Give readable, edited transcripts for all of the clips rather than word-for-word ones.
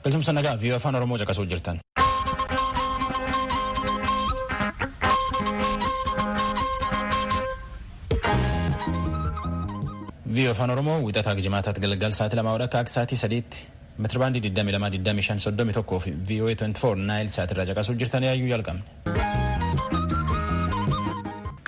Galchumsa nagaa fi afaan Oromoo caqasuu jirtan. Vii'oo afaan Oromoo wixataa jimaataatti galgal sa'aatii 2 akka sa'aatii 3tti meetirabaandii 22,25,31 fi vii'oo 24 naayil sa'aatirraa caqasuu jirtan yaayyuu jalqabne.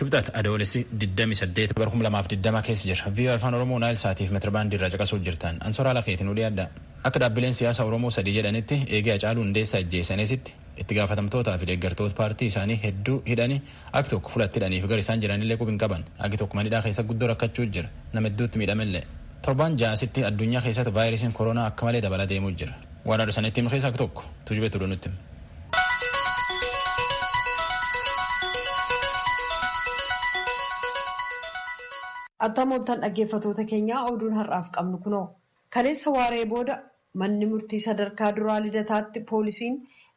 Kibxata adoolessi 28 bara 2020 keessa jira. Vii'oo afaan Oromoo naayil sa'aatiif meetirabaandii irraa caqasuu jirtan. Ansoraa lakeetiin ulii adda. Akka dhaabbileen siyaasa Oromoo sadii jedhanitti eegee Hacaaluu Hundeessaa ajjeesanitti itti gaafatamtootaa fi deeggartoota paartii isaanii hedduu hidhanii akka tokko fulatti hidhanii fi gara isaan jiranillee qubiin qaban. Akka tokko manidhaa keessa guddoo rakkachuu jira. Nama hedduutti miidhamellee. Torbaan ja'asitti addunyaa keessatti vaayirasiin koronaa akka malee dabalaa deemuu jira. Waan adda sanitti himu keessa akka tokko tujubeetu dhunutti. Attamoltan dhaggeeffatoota keenyaa oduun har'aaf qabnu kunoo. Kaleessa waaree booda manni murtii sadarkaa duraa lidataatti poolisiin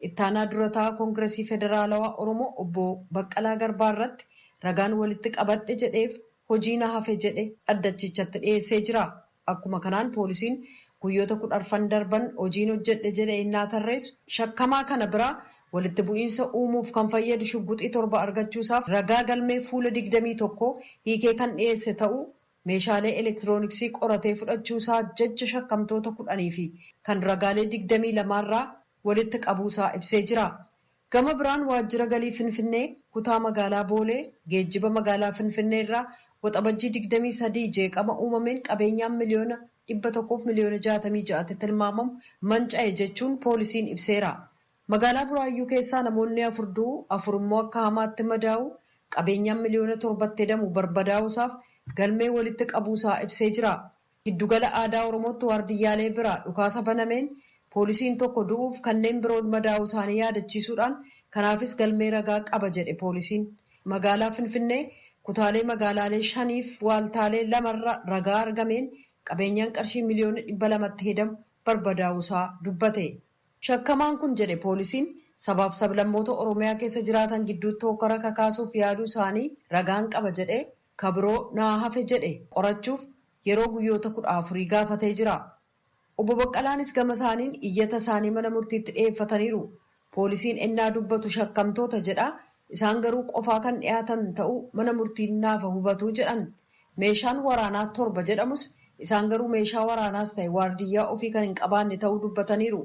ittaanaa durataa koongiresii federaalawaa Oromoo obbo Baqqalaa Garbaa irratti ragaan walitti qabadhe jedheef hojii na hafe jedhe dhaddachichatti dhiyeessee jira. Akkuma kanaan poolisiin guyyoota 10 darban hojiin hojjedhe jedhe innaa tarreessu shakkamaa kana biraa walitti bu'iinsa uumuuf kan fayyadu shugguxii 7 argachuusaaf ragaa galmee fuula 21 hiikee kan dhiyeesse ta'uu meeshaalee elektirooniksii qoratee fudhachuusaa jecha shakkamtoota 10 fi kan ragaalee 22 irraa walitti qabuusaa ibsee jira. Gama biraan waajjira galii Finfinnee kutaa magaalaa Boolee geejjiba magaalaa Finfinnee irraa waxabajjii 23 jeeqama uumameen qabeenyaan miliyoona 100 miliyoona 66tti tilmaamamu manca'e jechuun poolisiin ibseera. Magaalaa Buraayyuu keessaa namoonni 4 du'uu 4 immoo akka hamaatti madaa'u qabeenyaan miliyoona 7tti hedamu barbadaa'uusaaf galmee walitti qabuusaa ibsee jira. Giddugala aadaa Oromootti waardiyyaalee biraa dhukaasa banameen poolisiin tokko du'uuf kanneen biroon madaa'uu isaanii yaadachiisuudhaan kanaafis galmee ragaa qaba jedhe poolisiin. Magaalaa Finfinnee kutaalee magaalaalee 5 fi waaltaalee 2 irraa ragaa argameen qabeenyaan qarshii miliyoona 200tti hedamu barbadaa'uusaa dubbate. Shakkamaan kun jedhe poolisiin sabaaf sablammoota Oromiyaa keessa jiraatan gidduutti hokkara kakaasuuf yaaduu isaanii ragaan qaba jedhe kabiroo naa hafe jedhe qorachuuf yeroo guyyoota 14 gaafatee jira. Obbo Baqqalaanis gama isaaniin iyyata isaanii mana murtiitti dhiyeeffataniiru. Poolisiin ennaa dubbatu shakkamtoota jedha. Isaan garuu qofaa kan dhiyaatan ta'uu mana murtiin naafa hubatuu jedhan. Meeshaan waraanaa 7 jedhamus isaan garuu meeshaa waraanaas ta'e waardiyyaa ofii kan hin qabaanne ta'uu dubbataniiru.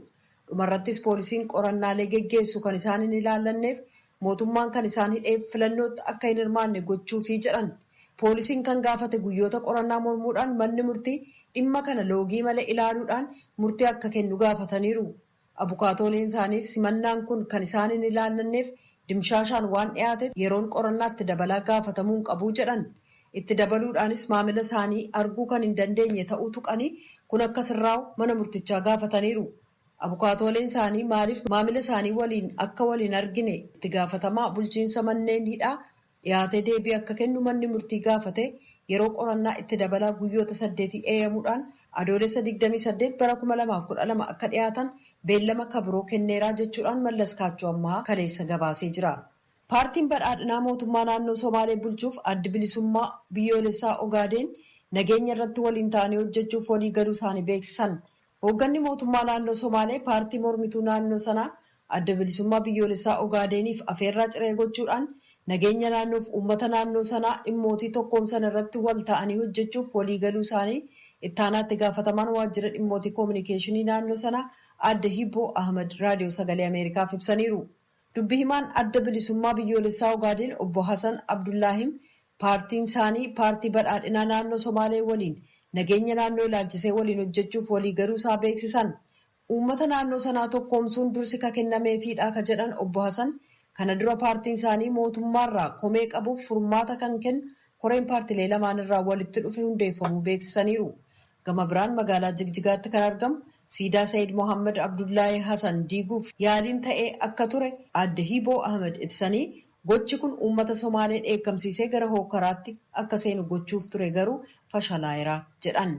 Dhumarrattis poolisiin qorannaalee geggeessu kan isaan hin ilaallanneef mootummaan kan isaan hidheef filannootti akka hin hirmaanne gochuufii jedhan. Poolisiin kan gaafate guyyoota qorannaa mormuudhaan manni murtii dhimma kana loogii malee ilaaluudhaan murtii akka kennu gaafataniiru. Abukaatooleen isaaniis simannaan kun kan isaan hin ilaallanneef dimshaashaan waan dhiyaateef yeroon qorannaatti dabalaa gaafatamuun qabuu jedhan. Itti dabaluudhaanis maamila isaanii arguu kan hin dandeenye ta'uu tuqanii kun akka sirraa'u mana murtichaa gaafataniiru. Abukaatooleen isaanii maaliif maamila isaanii waliin akka waliin argine itti gaafatamaa bulchiinsa manneen hidhaa dhiyaatee deebii akka kennu manni murtii gaafate yeroo qorannaa itti dabalaa guyyoota 8 eeyyamuudhaan adoolessa 28 bara 2012 akka dhiyaatan beellama kabiroo kenneeraa jechuudhaan Mallas Kaachoo ammaa kaleessa gabaasee jira. Paartiin badhaadhinaa mootummaa naannoo Somaalee bulchuuf addi bilisummaa biyyoolessaa Ogaadeen nageenya irratti waliin ta'anii hojjechuuf walii galuu isaanii beeksisan. Hoogganni mootummaa naannoo Somaalee paartii mormituu naannoo sanaa adda bilisummaa biyyoolessaa Ogaadeeniif afeerraa ciree gochuudhaan nageenya naannoof uummata naannoo sanaa dhimmootii tokkoomsan irratti wal ta'anii hojjechuuf waliigaluu isaanii ittaanaatti gaafatamaan waajjira dhimmootii koominikeeshinii naannoo sanaa adda Hibboo Ahmad raadiyoo sagalee Ameerikaaf ibsaniiru. Dubbi himaan adda bilisummaa biyyoolessaa Ogaadeen obbo Hasan Abdullaahim paartiin isaanii paartii badhaadhinaa naannoo Somaalee waliin nageenya naannoo ilaalchisee waliin hojjechuuf waliigaluu isaa beeksisan. Uummata naannoo sanaa tokkoomsuun dursi ka kennameefiidha ka jedhan obbo Hasan kana dura paartiin isaanii mootummaarraa komee qabuuf furmaata kan kennu koreen paartilee lamaan irraa walitti dhufe hundeeffamuu beeksisaniiru. Gama biraan magaalaa Jigjigaatti kan argamu siidaa Sayyid Mohaammed Abdullahi Hasan diiguuf yaaliin ta'ee akka ture adda Hibboo Ahmed ibsanii gochi kun uummata Somaalee dheekkamsiisee gara hokkaraatti akka seenu gochuuf ture garuu fashalaa'eera jedhan.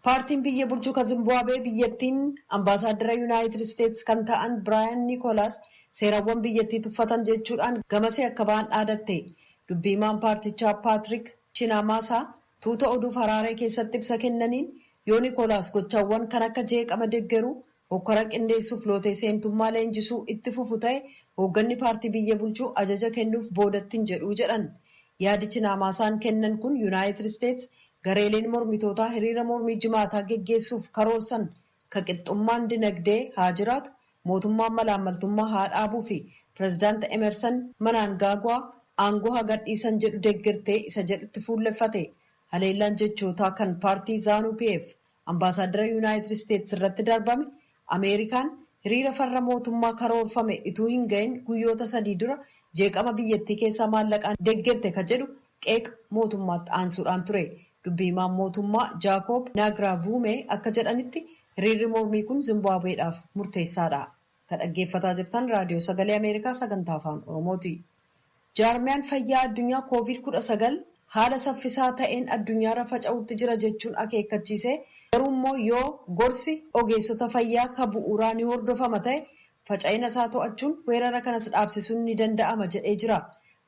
Paartiin biyya bulchuu kan Zimbaabuwee biyyattiin ambaasaaddara Yuunaayitid Isteetsi kan ta'an Biraayan Niikoolaas seerawwan biyyattii tuffatan jechuudhaan gamasee akka ba'an dhaadatte. Dubbii himaan paartichaa Paatrik Chinamaasaa tuuta oduuf Haraaree keessatti ibsa kennaniin yoo Niikoolaas gochaawwan kan akka jeeqama deeggaruu hokkara qindeessuuf lootee seentummaa leenjisuu itti fufu ta'e hoogganni paartii biyya bulchuu ajaja kennuuf boodattiin jedhuu jedhan. Yaadichi naamaasaan kennan kun Yuunaayitid Isteets gareeleen mormitootaa hiriira mormii jimaataa geggeessuuf karoorsan ka qixxummaan dinagdee haa jiraatu, mootummaan malaammaltummaa haa dhaabuu fi pireezidaanti Emerson Mnangagwa aangoo haa gadhiisan jedhu deeggartee isa jedhutti fuulleffate. Haleellaan jechootaa kan paartii ZANU-PF ambaasaadara Yuunaayitid Isteets irratti darbame Ameerikaan hiriira farra mootummaa karoorfame ituu hin gahin guyyoota 3 dura jeeqama biyyattii keessaa maallaqaan deeggarte ka jedhu qeeqa mootummaatti aansuudhaan ture. Dubbii himaan mootummaa Jaakob Naagiraavuumee akka jedhanitti hiriirri mormii kun Zimbaabuweedhaaf murteessaadha. Kan dhaggeeffataa jirtan raadiyoo sagalee Ameerikaa sagantaa afaan Oromooti. Jaarmiyaan fayyaa addunyaa COVID-19 haala saffisaa ta'een addunyaarra faca'utti jira jechuun akeekkachiise. Garuu immoo yoo gorsi ogeessota fayyaa ka bu'uuraa ni hordofama ta'e faca'ina isaa to'achuun weerara kanas dhaabsisuun ni danda'ama jedhee jira.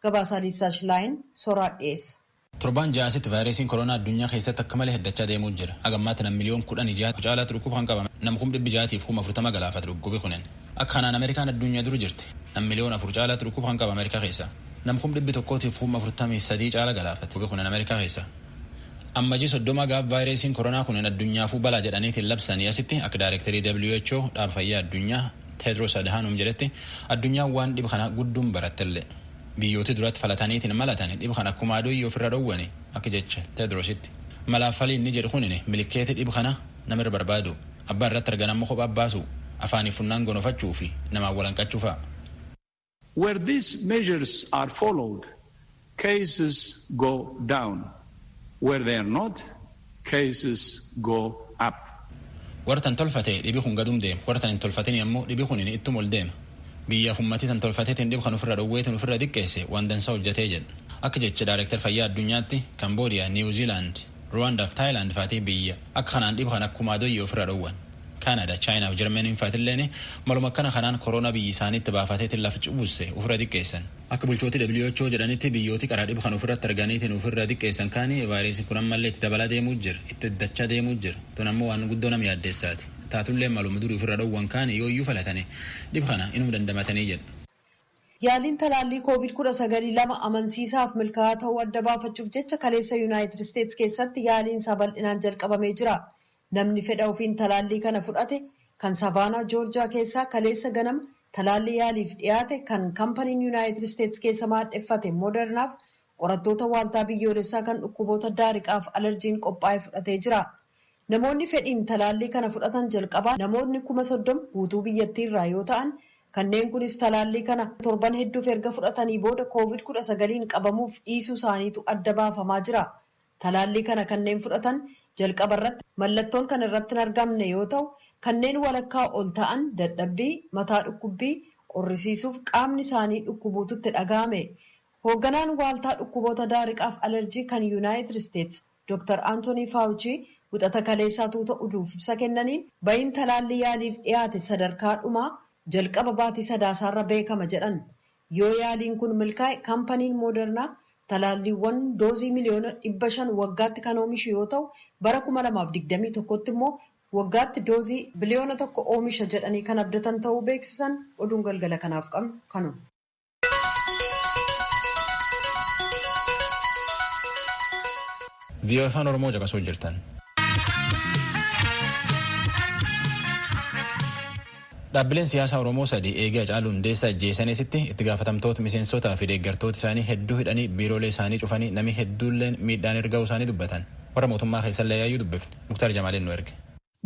Gabaasaa Liisaa Shilaayin soraa dhiyeessa. Torbaan ja'asitti vaayirasiin koronaa addunyaa keessatti akka malee heddachaa deemuu jira. Hagammaatti nam miliyoon 16 caalaatti dhukkuba kan qabame. Nam 640,000 galaafate dhukkubi kunin. Akka kanaan Ameerikaan addunyaa dura jirti. Nam miliyoon 4 caalaatti dhukkuba kan qabu Ameerikaa keessa. Nam 143 caala galaafate dhukkubi kunin Ameerikaa keessa. Ammajii 30 gaaf vaayirasiin koronaa kunin addunyaafuu balaa jedhaniitiin labsanii asitti akka daayirektarii WHO dhaaba fayyaa addunyaa Tedros Adhanom jedhetti addunyaan waan dhiba kana gudduun barattellee. Biyyooti duratti falataniitiin malatanii dhiba kana akkuma aduu ofirra dhowwani akka jecha Tedrositti. Malaaffalii inni jedhu kunin milikeetii dhiba kana namirra barbaadu abbaa irratti argan ammoo kophaa baasu afaanii funnaan gonofachuu fi namaan walanqachuu fa'a. Where these measures are followed, cases go down. Where they are not, cases go up. Wartan tolfatee dhibi kun gadum deema. Wartan hin tolfatin ammoo dhibi kun ittum ol deema. Biyya ummati tan tolfateetiin dhibu kan ofirra dhowweetiin ofirra xiqqeesse waan dansaa hojjetee jedha. Akka jecha daayirektar fayyaa addunyaatti Kamboodiyaa, Niwuziilaand, Ruwaandaa fi Taayilaand fa'aatii biyya akka kanaan dhibu kan akkuma adoyyee ofirra dhowwan. Kaanadaa, Chaayinaa fi Jarmaniin fa'aatilleen maluma akkana kanaan koronaa biyyi isaaniitti baafateetiin lafa cubuusse ofirra xiqqeessan. Akka bulchooti WHO jedhanitti biyyooti qaraa dhibu kan ofirratti arganiitiin ofirra xiqqeessan kaanii vaayirasiin kun ammallee itti dabalaa deemuu jira, itti dachaa deemuu jira. Tun ammoo waan guddoo nama yaaddeessaati. Taatullee maluma durii ofirra dhowwan kaanii yoo iyyuu falatanii dhibu kana inuu dandamatanii jedhu. Yaaliin talaallii COVID-19 lama amansiisaaf milkaa'aa ta'uu adda baafachuuf jecha kaleessa Yuunaayitid Isteets keessatti yaaliin isaa bal'inaan jalqabamee jira. Namni fedha ofiin talaallii kana fudhate kan Savaanaa Joorjiyaa keessaa kaleessa ganama talaallii yaaliif dhiyaate kan kaampaniin Yuunaayitid Isteets keessa maadheffate Moodernaaf qorattoota waaltaa biyyoolessaa kan dhukkuboota daariqaaf alerjiin qophaa'e fudhatee jira. Namoonni fedhiin talaallii kana fudhatan jalqabaa namoonni 30,000 guutuu biyyattiirraa yoo ta'an kanneen kunis talaallii kana torban hedduuf erga fudhatanii booda COVID-19 qabamuuf dhiisuu isaaniitu adda baafamaa jira. Talaallii kana kanneen fudhatan jalqaba irratti mallattoon kan irratti hin argamne yoo ta'u kanneen walakkaa ol ta'an dadhabbii, mataa dhukkubbii, qorrisiisuuf qaamni isaanii dhukkubuututti dhaga'ame. Hoogganaan waaltaa dhukkuboota daariqaaf alerjii kan Yuunaayitid Isteets Dr. Anthony Fauci Buxata kaleessaa tuuta uduuf ibsa kennaniin bayin talaallii yaaliif dhiyaate sadarkaa dhumaa jalqaba baatii sadaasaarra beekama jedhan. Yoo yaaliin kun milkaa'e kaampaniin Moodernaa talaalliiwwan doozii miliyoona 500 waggaatti kan oomishu yoo ta'u bara 2021tti immoo waggaatti doozii biliyoona 1 oomisha jedhanii kan abdatan ta'uu beeksisan oduun galgala kanaaf qabnu kanuma. VOA Afaan Oromoo caqasuu jirtan. Dhaabbileen siyaasaa Oromoo 3 eegee Hacaaluu Hundeessaa ajjeesanitti itti gaafatamtoota miseensotaa fi deeggartoota isaanii hedduu hidhanii biiroolee isaanii cufanii namni hedduulleen miidhaan erga'uu isaanii dubbatan. Warra mootummaa keessallee yaayyuu dubbifne. Muktaar Jamaaleen nu erge.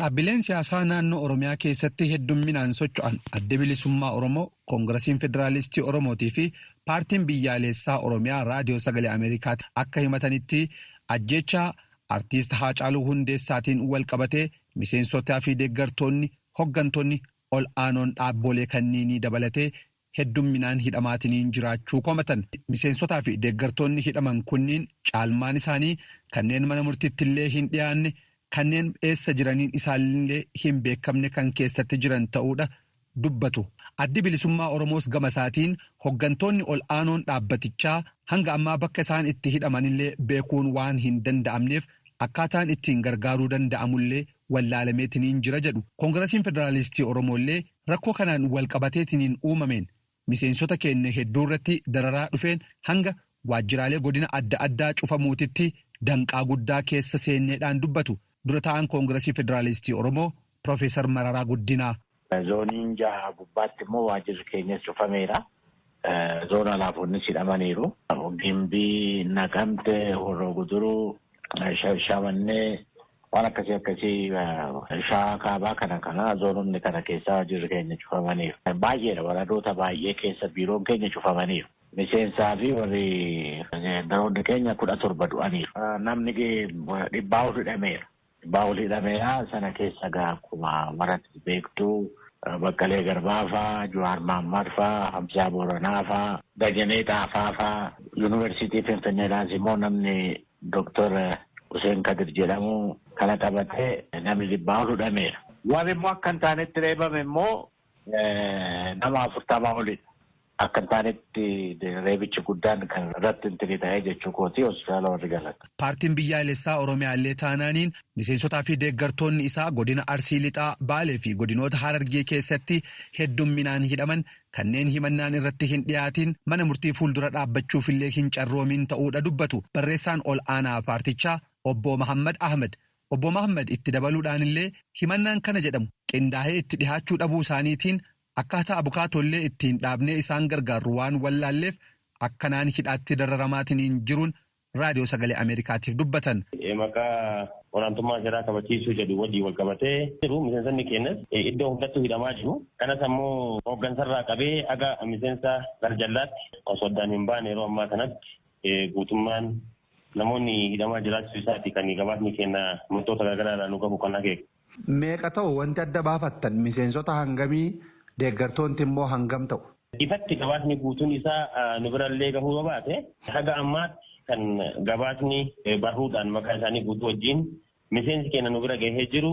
Dhaabbileen siyaasaa naannoo Oromiyaa keessatti heddumminaan socho'an Adda Bilisummaa Oromoo, Koongirasiin Federaalistii Oromootii fi Paartiin Biyyaalessaa Oromiyaa Raadiyoo Sagalee Ameerikaatti akka himatanitti ajjeechaa Artiist Hacaaluu Hundeessaatiin wal qabatee miseensotaa fi deeggartoonni hoggantoonni ol aanoon dhaabbolee kanniinii dabalatee heddumminaan hidhamaatiniin jiraachuu komatan. Miseensotaa fi deeggartoonni hidhaman kunniin caalmaan isaanii kanneen mana murtiittillee hin dhiyaanne kanneen eessa jiraniin isaanillee hin beekamne kan keessatti jiran ta'uudha dubbatu. Addi Bilisummaa Oromoos gama isaatiin hoggantoonni ol aanoon dhaabbatichaa hanga ammaa bakka isaan itti hidhamanillee beekuun waan hin danda'amneef akkaataan ittiin gargaaruu danda'amullee wallaalameetiniin jira jedhu. Koongirasiin Federaalistii Oromoollee rakkoo kanaan walqabateetiniin uumameen miseensota keenya hedduu irratti dararaa dhufeen hanga waajjiraalee godina adda addaa cufamuutitti danqaa guddaa keessa seenneedhaan dubbatu. Dura ta'an Koongirasii Federaalistii Oromoo Profeesar Mararaa Guddinaa. Zooniin jaha gubbaatti immoo waajjirri keenyas cufameera. Zoona alaafonnis hidhamaniiru. Gimbii, Naqamte, Horroo Guduruu, Shamannee waan akkasii Shawaa Kaabaa kana zoononni kana keessaa waajjirri keenya cufamaniiru. Baay'eedha waradoota baay'ee keessa biiroon keenya cufamaniiru. Miseensaa fi warri daroonni keenya 17 du'aniiru. Namni 100 hidhameera. 100 hidhameera sana keessa akkuma maratti beektuu Baqqalee Garbaa faa, Jawaar Mohammad faa, Hamzaa Booranaa faa, Dajanee Xaafaa faa, Yuunivarsiitii Finfinneedhaas immoo namni Dooktor Hussein Kadir jedhamu kana qabatee namni 100 hidhameera. Warri immoo akka hin taanetti reebame immoo nama 40 olidha. Akka hin taanetti reebichi guddaan kan irratti hin ta'ee jechuu kooti hospitaala warri galata. Paartiin biyyaalessaa Oromiyaallee taanaaniin miseensotaa fi deeggartoonni isaa godina Arsii Lixaa, Baalee fi godinoota Harargee keessatti heddumminaan hidhaman kanneen himannaan irratti hin dhiyaatin mana murtii fuuldura dhaabbachuufillee hin carroomin ta'uudha dubbatu. Barreessaan ol aanaa paartichaa Obbo Mahammad Ahmed. Obbo Mahammad itti dabaluudhaanillee himannaan kana jedhamu qindaa'ee itti dhihaachuu dhabuu isaaniitiin akkaataa abukaatollee ittiin dhaabnee isaan gargaarru waan wallaalleef akkanaan hidhaatti dararamaatiniin jiruun raadiyoo sagalee Ameerikaatiif dubbatan. Maqaa olaantummaa seeraa kabachiisuu jedhu wajjii wal qabatee jiru miseensonni keenyas iddoo hundattuu hidhamaa jiru. Kanas ammoo hooggansarraa qabee aga miseensa garjallaatti osoo addaan hin baane yeroo ammaa kanatti guutummaan namoonni hidhamaa jiraachuu isaati kan gabaasni keenya murtoota garaagaraa nu qabu kan akeeku. Meeqa ta'u wanti adda baafattan miseensota hangamii deeggartoonni immoo hangam ta'u? Ifatti gabaasni guutuun isaa nu birallee gahuu baate haga ammaatti kan gabaasni bahuudhaan maqaa isaanii guutuu wajjin miseensi keenya nu bira gahee jiru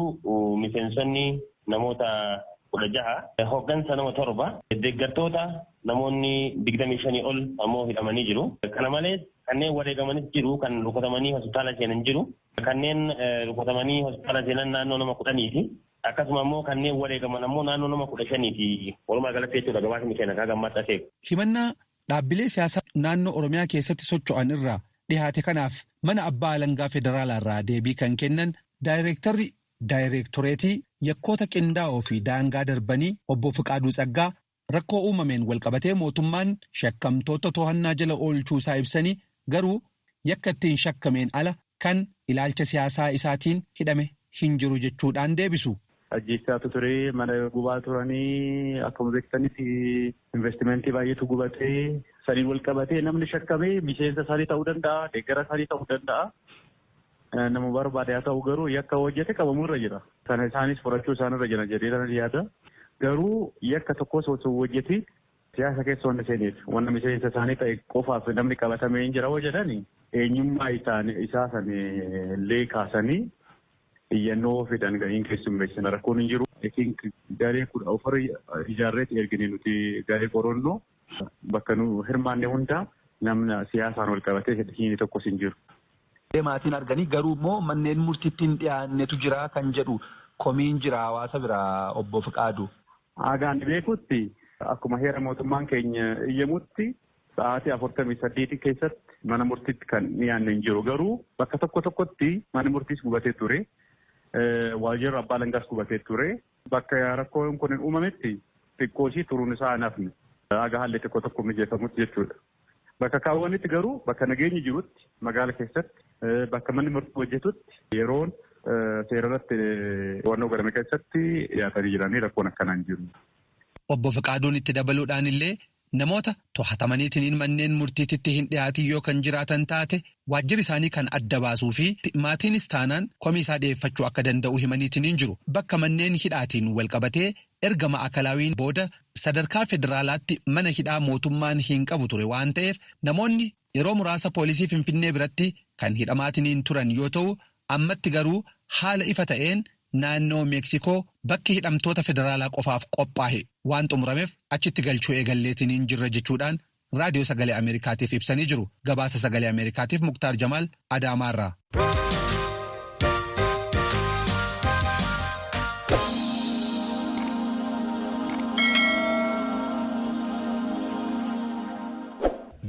miseensonni namoota 16 hooggansa nama 7 deeggartoota namoonni 25 ol ammoo hidhamanii jiru. Kana malees kanneen wareegamanis jiru kan rukutamanii hospitaala seenan jiru. Kanneen rukutamanii hospitaala seenan naannoo nama 10ti. Akkasuma immoo kanneen wareegaman ammoo naannoo nama 15ti. Walumaa galatti jechuudha gabaasni keenya kan gammaatti akeeku. Himannaa dhaabbilee siyaasaa naannoo Oromiyaa keessatti socho'an irraa dhihaate kanaaf mana abbaa alangaa federaalaa irraa deebii kan kennan daayireektarri daayireektoreetii yakkoota qindaa'oo fi daangaa darbanii obbo Fiqaaduu Tsaggaa rakkoo uumameen walqabatee mootummaan shakkamtoota to'annaa jala oolchuusaa ibsanii garuu yakka ittiin shakkameen ala kan ilaalcha siyaasaa isaatiin hidhame hin jiru jechuudhaan deebisu. Ajjeechaatu ture mana gubaa turanii akkuma beektanitti investimentii baay'eetu gubatee saniin wal qabatee namni shakkamee miseensa isaanii ta'uu danda'a deeggara isaanii ta'uu danda'a. Nama barbaade haa ta'u garuu yakka hojjete qabamuu irra jira. Sana isaanis furachuu isaanirra jira jedhee yaada. Garuu yakka tokkos osoo hojjete siyaasa keessa wanta seeneef wanta miseensa isaanii ta'e qofaaf namni qabatamee hin jira hoo jedhani eenyummaa isaa sanillee kaasanii iyyannoo fidan gahiin keessummeessina rakkoon hin jiru. Garee 14 ijaarreetti ergine nuti garee qorannoo bakka nu hirmaanne hunda namna siyaasaan wal qabatee hin tokkos hin jiru. Maatiin arganii garuu immoo manneen murtiitti hin dhiyaannetu jira kan jedhu komiin jira hawaasa biraa obbo Fiqaaduu. Agaan beekutti akkuma heera mootummaan keenya iyyamutti sa'aatii 48 keessatti mana murtiitti kan dhiyaanne hin jiru. Garuu bakka tokkotti mana murtiis gubatee ture. Waajjirri abbaa alangaas gubatee ture. Bakka rakkoon kun hin uumametti xiqqooshii turuun isaa hafne. Aga haalli tokko mijeeffamutti jechuudha. Bakka kaawwanitti garuu bakka nageenyi jirutti magaala keessatti bakka manni murtii hojjetutti yeroon seerarratti to'annoo godhame keessatti dhiyaatanii jiranii rakkoon akkanaan jiru. Obbo Fiqaaduun itti dabaluudhaan illee namoota to'atamaniitiin manneen murtiititti hin dhiyaatin yoo kan jiraatan taate waajjirri isaanii kan adda baasuu fi maatiinis taanaan komii isaa dhiyeeffachuu akka danda'u himaniitiin jiru. Bakka manneen hidhaatiin walqabatee erga ma'akalaawiin booda sadarkaa federaalaatti mana hidhaa mootummaan hin qabu ture waan ta'eef namoonni yeroo muraasa poolisii Finfinnee biratti kan hidhamaatiin turan yoo ta'u ammatti garuu haala ifa ta'een naannoo Meeksikoo bakki hidhamtoota federaalaa qofaaf qophaa'e waan xumurameef achitti galchuu eegalleetiin jirra jechuudhaan raadiyoo sagalee Ameerikaatiif ibsanii jiru. Gabaasa sagalee Ameerikaatiif Muktaar Jamaal Adaamaarraa.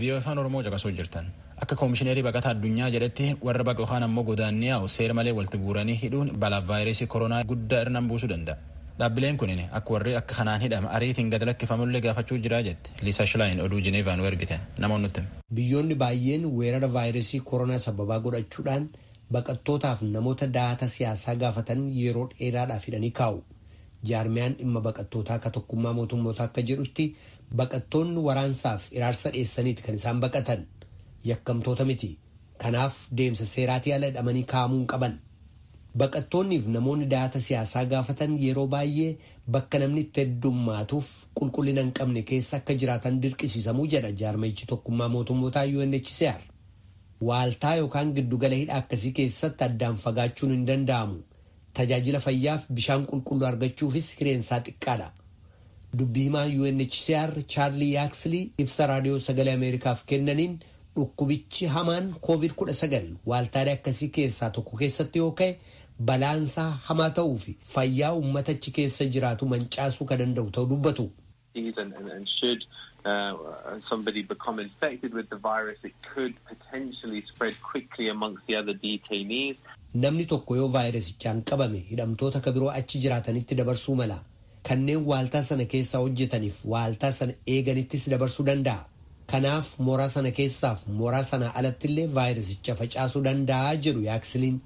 VOA afaan Oromoo caqasuu jirtan. Akka koomishineerii baqataa addunyaa jedhetti warra baqa yookaan ammoo godaanniyaa seera malee walitti guuranii hidhuun balaaf vaayirasii koronaa guddaa irraan buusuu danda'a. Dhaabbileen kunin akka warri akka kanaan hidhama ariitiin gad lakkifamullee gaafachuu jira jette. Liisa Shilaayin oduu Jineevaan ergite namoonni nutti. Biyyoonni baay'een weerara vaayirasii koronaa sababaa godhachuudhaan baqattootaaf namoota dahata siyaasaa gaafatan yeroo dheeraadhaaf hidhanii kaa'u. Jaarmiyaan dhimma baqattootaa akka tokkummaa mootummootaa akka jedhutti baqattoonni waraansaaf iraarsa dheessaniiti kan isaan baqatan yakkamtoota miti. Kanaaf deemsa seeraatii ala hidhamanii kaa'amuu qaban. Baqattoonniif namoonni dahata siyaasaa gaafatan yeroo baay'ee bakka namni itti heddummaatuuf qulqullina hin qabne keessa akka jiraatan dirqisiisamuu jedha jaarmayichi tokkummaa mootummootaa UNHCR. Waaltaa yookaan giddugala hidhaa akkasii keessatti addaan fagaachuun hin danda'amu. Tajaajila fayyaaf bishaan qulqulluu argachuufis hireensaa xiqqaadha. Dubbii himaa UNHCR Chaarlii Yaaksli ibsa raadiyoo sagalee Ameerikaaf kennaniin dhukkubichi hamaan COVID-19 waaltaalee akkasii keessaa tokko keessatti yoo ka'e balaansaa hamaa ta'uu fi fayyaa uummatachi keessa jiraatu mancaasuu kan danda'u ta'uu dubbatu. Somebody become infected with the virus, it could potentially spread quickly amongst the other detainees. Namni tokko yoo vaayirasichaan qabame hidhamtoota ka biroo achi jiraatanitti dabarsuu mala. Kanneen waaltaa sana keessaa hojjetaniif waaltaa sana eeganittis dabarsuu danda'a. Kanaaf mooraa sana keessaaf mooraa sana alatti illee vaayirasicha facaasuu danda'a jedhu Yaaksiliin.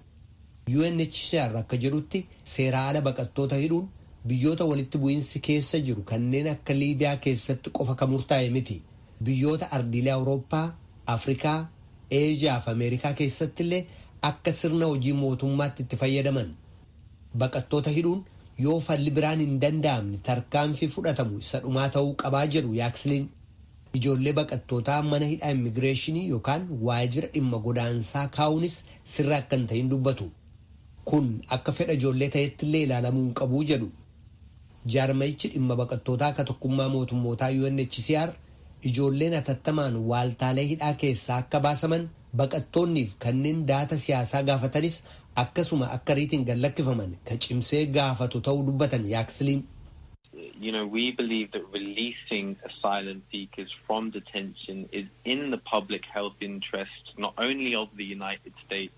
UNHCR akka jedhutti seera ala baqattoota hidhuun biyyoota walitti bu'iinsi keessa jiru kanneen akka Liibiyaa keessatti qofa kan murtaa'e miti. Biyyoota ardiilee Awurooppaa, Afrikaa, Eejiyaa fi Ameerikaa keessatti illee akka sirna hojii mootummaatti itti fayyadaman. Baqattoota hidhuun yoo falli biraan hin danda'amne tarkaanfii fudhatamu isa dhumaa ta'uu qabaa jedhu Yaaksiliin. Ijoollee baqattootaa mana hidhaa immigireeshinii yookaan waajjira dhimma godaansaa kaa'uunis sirra akka hin ta'in dubbatu. Kun akka fedha ijoollee ta'etti illee ilaalamuu hin qabuu jedhu. Jaarmayichi dhimma baqattootaa akka tokkummaa mootummootaa UNHCR ijoolleen hatattamaan waaltaalee hidhaa keessaa akka baasaman baqattoonniif kanneen dahata siyaasaa gaafatanis akkasuma akka ariitiin gad lakkifaman ka cimsee gaafatu ta'uu dubbatan Yaaksiliin. You know, we believe that releasing asylum seekers from detention is in the public health interest, not only of the United States.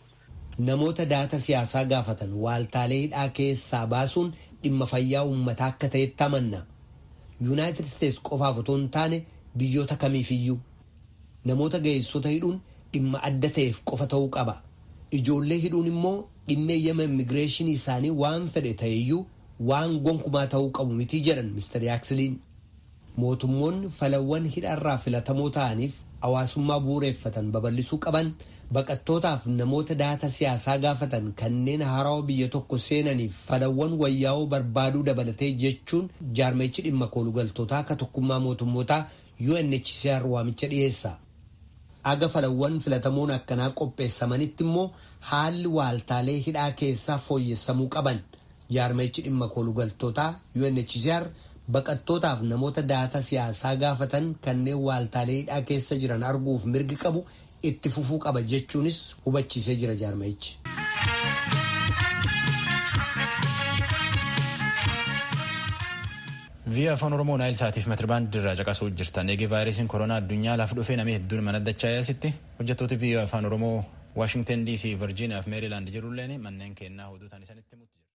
Namoota dahata siyaasaa gaafatan waaltaalee hidhaa keessaa baasuun dhimma fayyaa uummataa akka ta'etti amanna. United States qofaaf otoo hin taane biyyoota kamiifiyyuu. Namoota ga'eessota hidhuun dhimma adda ta'eef qofa ta'uu qaba. Ijoollee hidhuun immoo dhimma eeyyama immigireeshinii isaanii waan fedhe ta'eyyuu waan gonkumaa ta'uu qabu miti jedhan Mr. Yaaksiliin. Mootummoonni falawwan hidharraa filatamoo ta'aniif hawaasummaa bu'uureeffatan babal'isuu qaban baqattootaaf namoota dahata siyaasaa gaafatan kanneen haarawaa biyya tokko seenaniif falawwan wayyaa'oo barbaaduu dabalatee jechuun jaarmayichi dhimma koolugaltootaa akka tokkummaa mootummootaa UNHCR waamicha dhiyeessa. Aga falawwan filatamoon akkanaa qopheessamanitti immoo haalli waaltaalee hidhaa keessaa fooyyessamuu qaban. Jaarmayichi dhimma koolugaltootaa UNHCR baqattootaaf namoota dahata siyaasaa gaafatan kanneen waaltaalee hidhaa keessa jiran arguuf mirgi qabu itti fufuu qaba jechuunis hubachiisee jira jaarmayichi. VOA afaan Oromoo Naayil Saatiif meetirbaandii irraa caqasuu jirtan. Eegee vaayirasiin koronaa addunyaa laaf dhufee namni hedduun mana dachaa yaasitti hojjettoota VOA afaan Oromoo Waashingtan DC, Virgiiniyaa fi Meerilaand jirulleen manneen kennaa hoduu ta'an isanitti mutti.